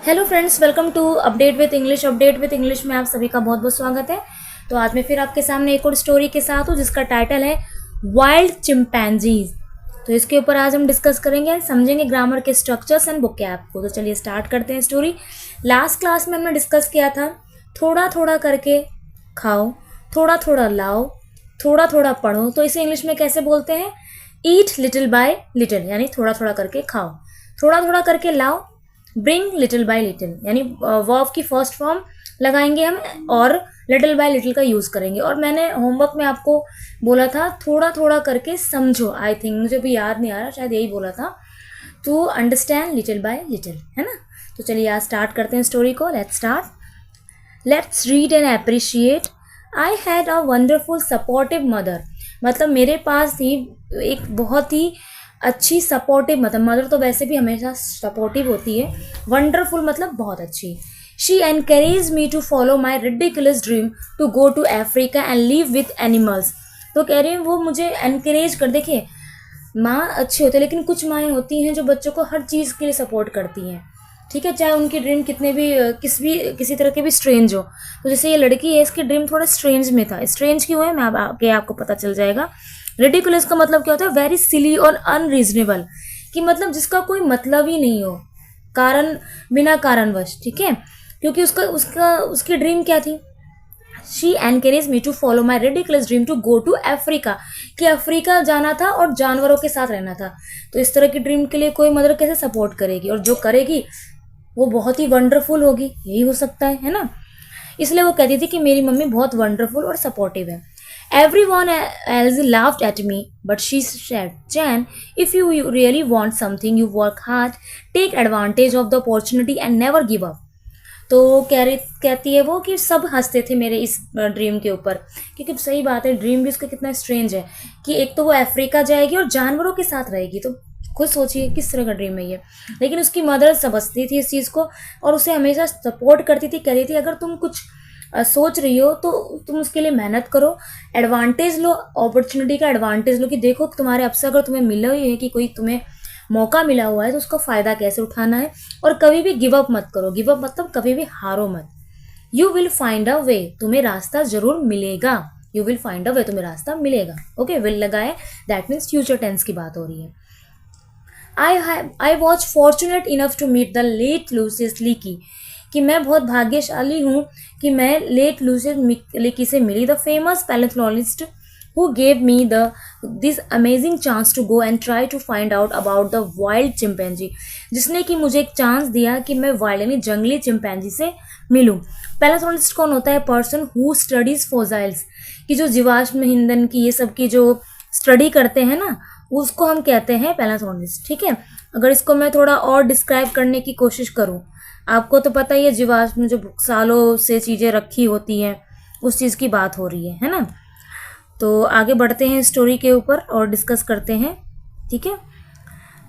Hello friends, welcome to update with English में आप सभी का बहुत बहुत स्वागत है। तो आज मैं फिर आपके सामने एक और स्टोरी के साथ हूँ जिसका टाइटल है वाइल्ड चिंपैंजीज। तो इसके ऊपर आज हम डिस्कस करेंगे, समझेंगे ग्रामर के स्ट्रक्चर्स एंड वोकैब को। तो चलिए स्टार्ट करते हैं स्टोरी। लास्ट क्लास में हमने डिस्कस किया था थोड़ा थोड़ा करके खाओ, थोड़ा थोड़ा लाओ, थोड़ा थोड़ा पढ़ो। तो इसे इंग्लिश में कैसे बोलते हैं? ईट लिटिल बाय लिटिल, यानी थोड़ा थोड़ा करके खाओ, थोड़ा थोड़ा करके लाओ, ब्रिंग लिटिल बाय लिटिल, यानी वर्ब की फर्स्ट फॉर्म लगाएंगे हम और लिटिल बाय लिटिल का यूज़ करेंगे। और मैंने होमवर्क में आपको बोला था थोड़ा थोड़ा करके समझो, आई थिंक मुझे भी याद नहीं आ रहा, शायद यही बोला था, to understand little by little, है ना। तो चलिए आज स्टार्ट करते हैं स्टोरी को। Let's read and appreciate. I had a wonderful supportive mother, मतलब मेरे पास थी एक बहुत ही अच्छी सपोर्टिव मदर तो वैसे भी हमेशा सपोर्टिव होती है, वंडरफुल मतलब बहुत अच्छी। She encourage me to follow my ridiculous dream to go to Africa and live with animals. तो कह रही हूँ वो मुझे एनकरेज कर, देखिए माँ अच्छी होती है लेकिन कुछ माएँ होती हैं जो बच्चों को हर चीज़ के लिए सपोर्ट करती हैं, ठीक है, चाहे उनकी ड्रीम कितने भी किसी तरह के भी स्ट्रेंज हो। तो जैसे ये लड़की है, इसकी ड्रीम थोड़ा स्ट्रेंज में था। स्ट्रेंज क्यों है मैं आगे आपको पता चल जाएगा। रिडिकुलस का मतलब क्या होता है? वेरी सिली और अनरीजनेबल, कि मतलब जिसका कोई मतलब ही नहीं हो, कारण बिना कारणवश, ठीक है। क्योंकि उसकी ड्रीम क्या थी? She encourage me to follow my ridiculous dream to go to Africa, कि अफ्रीका जाना था और जानवरों के साथ रहना था। तो इस तरह की ड्रीम के लिए कोई मदर कैसे सपोर्ट करेगी, और जो करेगी वो बहुत ही वंडरफुल होगी, यही हो सकता है ना। इसलिए वो कहती थी कि मेरी मम्मी बहुत वंडरफुल और सपोर्टिव है। Everyone else laughed at me, but she said, Jan, if you really want something, you work hard, take advantage of the opportunity and never give up. तो कहती है वो कि सब हंसते थे मेरे इस ड्रीम के ऊपर, क्योंकि सही बात है, ड्रीम भी उसका कितना स्ट्रेंज है कि एक तो वो अफ्रीका जाएगी और जानवरों के साथ रहेगी। तो खुद सोचिए किस तरह का ड्रीम है ये। लेकिन उसकी मदर समझती थी इस चीज़ को और उसे हमेशा सपोर्ट करती थी, कहती थी अगर तुम कुछ सोच रही हो तो तुम उसके लिए मेहनत करो, एडवांटेज लो, अपॉर्चुनिटी का एडवांटेज लो, कि देखो तुम्हारे अवसर अगर तुम्हें मिला ही है, कि कोई तुम्हें मौका मिला हुआ है तो उसका फ़ायदा कैसे उठाना है। और कभी भी गिव अप मत करो, गिव अप मतलब कभी भी हारो मत। You will find a way, तुम्हें रास्ता जरूर मिलेगा। You will find a way, तुम्हें रास्ता मिलेगा। ओके, विल लगाए, दैट मीन्स फ्यूचर टेंस की बात हो रही है। I was fortunate enough to meet the late Lucius Leakey, कि मैं बहुत भाग्यशाली हूँ कि मैं लेट लूसियस लीकी से मिली, the famous paleontologist who gave me this amazing chance to go and try to find out about the wild chimpanzee, जिसने कि मुझे एक चांस दिया कि मैं वाइल्ड यानी जंगली चिंपैंजी से मिलूं। पैलेंथोलॉजिस्ट कौन होता है? पर्सन हु स्टडीज फॉसिल्स, कि जो जीवाश्म ईंधन की ये सब की जो स्टडी करते हैं ना, उसको हम कहते हैं पैलेंथोलॉजिस्ट, ठीक है। अगर इसको मैं थोड़ा और डिस्क्राइब करने की कोशिश करूँ, आपको तो पता ही है जीवाश्म जो सालों से चीज़ें रखी होती हैं उस चीज़ की बात हो रही है ना। तो आगे बढ़ते हैं स्टोरी के ऊपर और डिस्कस करते हैं, ठीक है।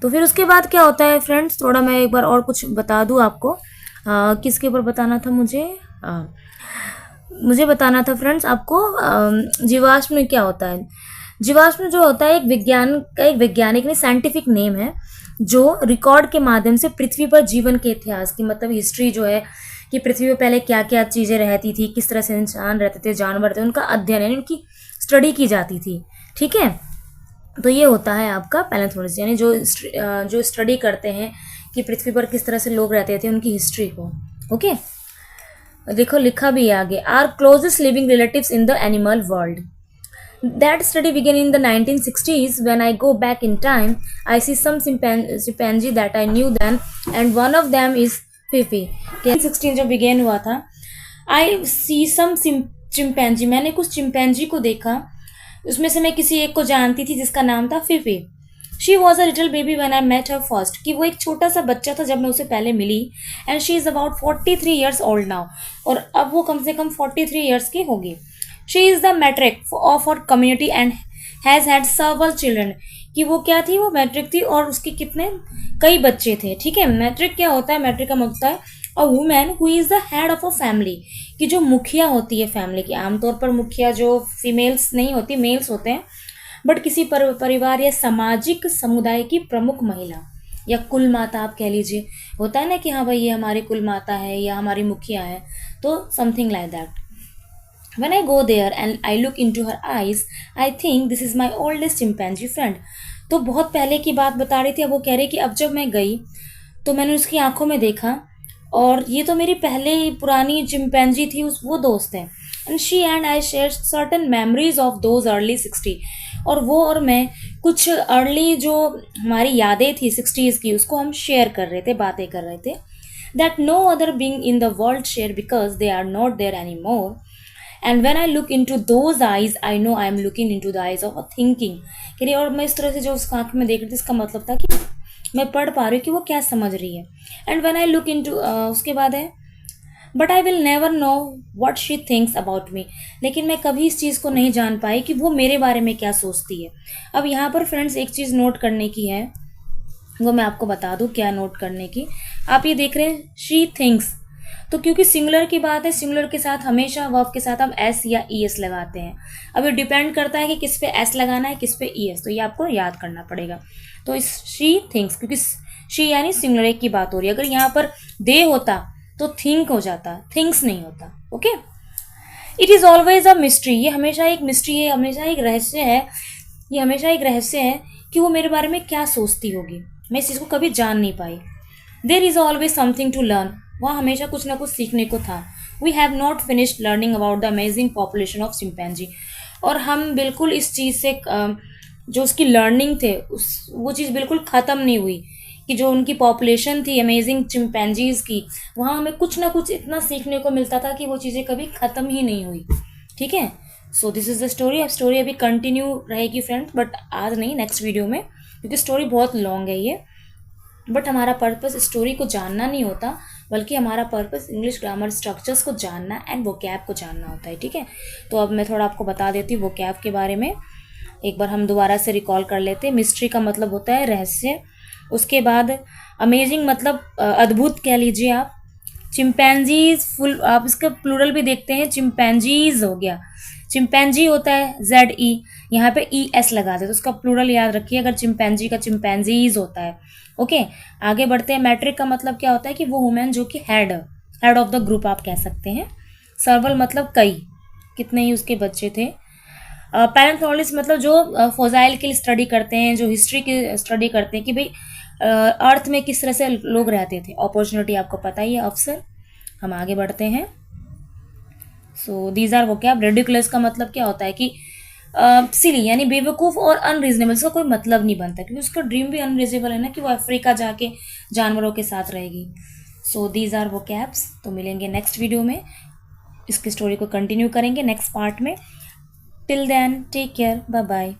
तो फिर उसके बाद क्या होता है फ्रेंड्स, थोड़ा मैं एक बार और कुछ बता दूं आपको। किसके ऊपर बताना था मुझे बताना था फ्रेंड्स आपको, जीवाश्म में क्या होता है। जीवाश्म जो होता है एक वैज्ञानिक ने साइंटिफिक नेम है जो रिकॉर्ड के माध्यम से पृथ्वी पर जीवन के इतिहास की, मतलब हिस्ट्री जो है कि पृथ्वी पर पहले क्या क्या चीज़ें रहती थी, किस तरह से इंसान रहते थे, जानवर थे, उनका अध्ययन यानी उनकी स्टडी की जाती थी, ठीक है। तो ये होता है आपका पैलेंथोलॉजिस्ट, यानी जो स्टडी करते हैं कि पृथ्वी पर किस तरह से लोग रहते थे, उनकी हिस्ट्री को। ओके, देखो लिखा भी है आगे, are closest living relatives in the animal world. That study began in the 1960s. When I go back in time, I see some chimpanzee that I knew then, and one of them is Fifi. 1916 जो begin हुआ था, I see some chimpanzee, मैंने कुछ chimpanzee को देखा, उसमें से मैं किसी एक को जानती थी जिसका नाम था Fifi. She was a little baby when I met her first, कि वो एक छोटा सा बच्चा था जब मैं उसे पहले मिली। And she is about 43 years old now, और अब वो कम से कम 43 ईयर्स की होगी। She is the matriarch of our community and has had several children, कि वो क्या थी, वो मैट्रिक थी और उसके कई बच्चे थे, ठीक है। मैट्रिक क्या होता है? मैट्रिक का मतलब होता है a women who is the head of a family, कि जो मुखिया होती है फैमिली की। आमतौर पर मुखिया जो फीमेल्स नहीं होती, मेल्स होते हैं, बट किसी परिवार या सामाजिक समुदाय की प्रमुख महिला, या कुल माता आप कह लीजिए, होता है ना कि हाँ भाई ये हमारी कुल माता है या हमारी मुखिया है, तो something like that. When I go there and I look into her eyes, I think this is my oldest chimpanzee friend. तो बहुत पहले की बात बता रही थी, अब वो कह रही कि अब जब मैं गई तो मैंने उसकी आंखों में देखा और ये तो मेरी पहले ही पुरानी चिंपैंजी थी, उस वो दोस्त है। And she and I share certain memories of those early 60। और वो और मैं कुछ अर्ली जो हमारी यादें थी 60s की, उसको हम शेयर कर रहे थे, बातें कर रहे थे। That no other being in the world share because they are not there any more. And when I look into those eyes I know I am looking into the eyes of a thinking. कह रही और मैं इस तरह से जो उसका आंख में देख रही थी, इसका मतलब था कि मैं पढ़ पा रही हूँ कि वो क्या समझ रही है। And when I look into, उसके बाद है but I will never know what she thinks about me. लेकिन मैं कभी इस चीज़ को नहीं जान पाई कि वो मेरे बारे में क्या सोचती है। अब यहाँ पर फ्रेंड्स एक चीज़ नोट करने की है, वो मैं आपको बता दूँ क्या नोट करने की। आप ये देख रहे हैं शी थिंक्स, तो क्योंकि सिंगुलर की बात है, सिंगुलर के साथ हमेशा वर्ब के साथ हम एस या ई एस लगाते हैं। अब ये डिपेंड करता है कि किस पे एस लगाना है, किस पे ई एस, तो ये आपको याद करना पड़ेगा। तो इस शी थिंक्स, क्योंकि शी यानी सिंगुलर एक की बात हो रही है, अगर यहाँ पर दे होता तो थिंक हो जाता, थिंक्स नहीं होता। Okay, it is always a mystery, ये हमेशा एक मिस्ट्री है, हमेशा एक रहस्य है, ये हमेशा एक रहस्य है कि वो मेरे बारे में क्या सोचती होगी। मैं इस चीज़ को कभी जान नहीं पाई। There is always something to learn, वहाँ हमेशा कुछ ना कुछ सीखने को था। We have not finished learning about the amazing population of chimpanzee. और हम बिल्कुल इस चीज़ से जो उसकी लर्निंग थे वो चीज़ बिल्कुल ख़त्म नहीं हुई कि जो उनकी पॉपुलेशन थी अमेजिंग चिंपैंजीज़ की, वहाँ हमें कुछ ना कुछ इतना सीखने को मिलता था कि वो चीज़ें कभी ख़त्म ही नहीं हुई। ठीक है, so this is the story. अब स्टोरी अभी कंटिन्यू रहेगी फ्रेंड्स, बट आज नहीं, नेक्स्ट वीडियो में, क्योंकि स्टोरी बहुत लॉन्ग है ये। बट हमारा पर्पस स्टोरी को जानना नहीं होता, बल्कि हमारा पर्पस इंग्लिश ग्रामर स्ट्रक्चर्स को जानना एंड वोकैब को जानना होता है। ठीक है, तो अब मैं थोड़ा आपको बता देती हूँ वोकैब के बारे में। एक बार हम दोबारा से रिकॉल कर लेते हैं। मिस्ट्री का मतलब होता है रहस्य, उसके बाद अमेजिंग मतलब अद्भुत कह लीजिए आप। चिंपैंजीज फुल, आप इसका प्लूरल भी देखते हैं, चिंपैंजीज हो गया, चिंपैंजी होता है जेड ई, यहाँ पे ई एस लगा दे तो उसका प्लूरल याद रखिए, अगर चिंपैंजी का चिंपैंजीज होता है। ओके, आगे बढ़ते हैं। मैट्रिक का मतलब क्या होता है कि वो वुमेन जो कि हेड ऑफ द ग्रुप आप कह सकते हैं। सर्वल मतलब कई, कितने ही उसके बच्चे थे। पैरेंथोलॉजिस्ट मतलब जो फोजाइल की स्टडी करते हैं, जो हिस्ट्री की स्टडी करते हैं कि भाई अर्थ में किस तरह से लोग रहते थे। अपॉर्चुनिटी आपको पता ही है, अवसर। हम आगे बढ़ते हैं। So these are vocab. Ridiculous का मतलब क्या होता है कि सिली यानी बेवकूफ़ और अनरीजनेबल, इसका कोई मतलब नहीं बनता, क्योंकि उसका ड्रीम भी अनरीजनेबल है ना कि वो अफ्रीका जाके जानवरों के साथ रहेगी। So these are vocabs. तो मिलेंगे नेक्स्ट वीडियो में, इसकी स्टोरी को कंटिन्यू करेंगे नेक्स्ट पार्ट में। Till then take care, bye bye.